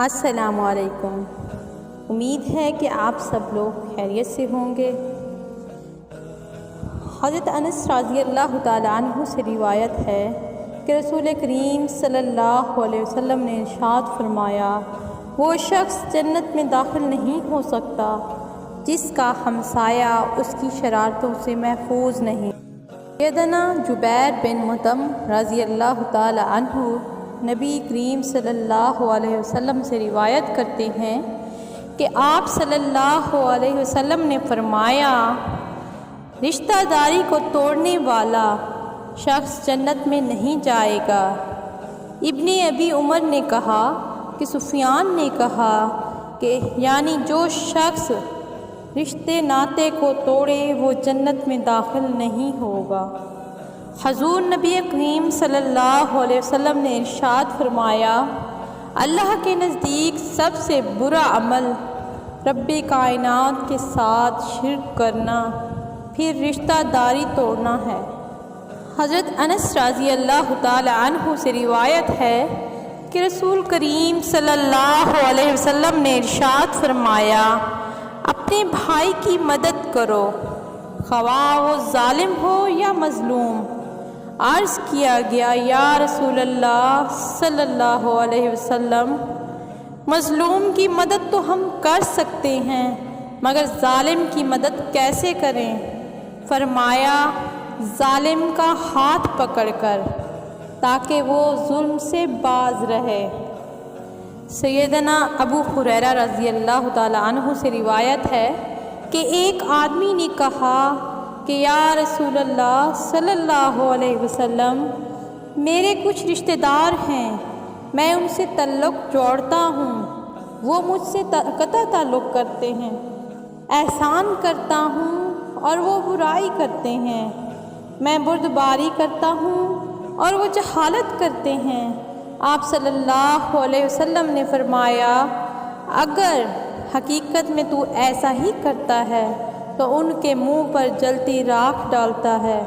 السلام علیکم۔ امید ہے کہ آپ سب لوگ خیریت سے ہوں گے۔ حضرت انس رضی اللہ تعالیٰ عنہ سے روایت ہے کہ رسول کریم صلی اللہ علیہ وسلم نے ارشاد فرمایا، وہ شخص جنت میں داخل نہیں ہو سکتا جس کا ہمسایہ اس کی شرارتوں سے محفوظ نہیں۔ سیدنا جبیر بن مطعم رضی اللہ تعالیٰ عنہ نبی کریم صلی اللہ علیہ وسلم سے روایت کرتے ہیں کہ آپ صلی اللہ علیہ وسلم نے فرمایا، رشتہ داری کو توڑنے والا شخص جنت میں نہیں جائے گا۔ ابن ابی عمر نے کہا کہ سفیان نے کہا کہ یعنی جو شخص رشتے ناطے کو توڑے وہ جنت میں داخل نہیں ہوگا۔ حضور نبی کریم صلی اللہ علیہ وسلم نے ارشاد فرمایا، اللہ کے نزدیک سب سے برا عمل رب کائنات کے ساتھ شرک کرنا، پھر رشتہ داری توڑنا ہے۔ حضرت انس رضی اللہ تعالی عنہ سے روایت ہے کہ رسول کریم صلی اللہ علیہ وسلم نے ارشاد فرمایا، اپنے بھائی کی مدد کرو، خواہ وہ ظالم ہو یا مظلوم۔ عرض کیا گیا، یا رسول اللہ صلی اللہ علیہ وسلم، مظلوم کی مدد تو ہم کر سکتے ہیں مگر ظالم کی مدد کیسے کریں؟ فرمایا، ظالم کا ہاتھ پکڑ کر تاکہ وہ ظلم سے باز رہے۔ سیدنا ابو ہریرہ رضی اللہ تعالی عنہ سے روایت ہے کہ ایک آدمی نے کہا کہ یا رسول اللہ صلی اللہ علیہ وسلم، میرے کچھ رشتہ دار ہیں، میں ان سے تعلق جوڑتا ہوں، وہ مجھ سے قطع تعلق کرتے ہیں، احسان کرتا ہوں اور وہ برائی کرتے ہیں، میں بردباری کرتا ہوں اور وہ جہالت کرتے ہیں۔ آپ صلی اللہ علیہ وسلم نے فرمایا، اگر حقیقت میں تو ایسا ہی کرتا ہے تو ان کے منہ پر جلتی راکھ ڈالتا ہے،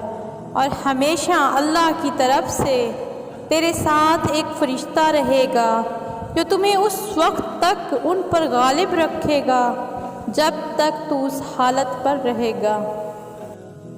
اور ہمیشہ اللہ کی طرف سے تیرے ساتھ ایک فرشتہ رہے گا جو تمہیں اس وقت تک ان پر غالب رکھے گا جب تک تو اس حالت پر رہے گا۔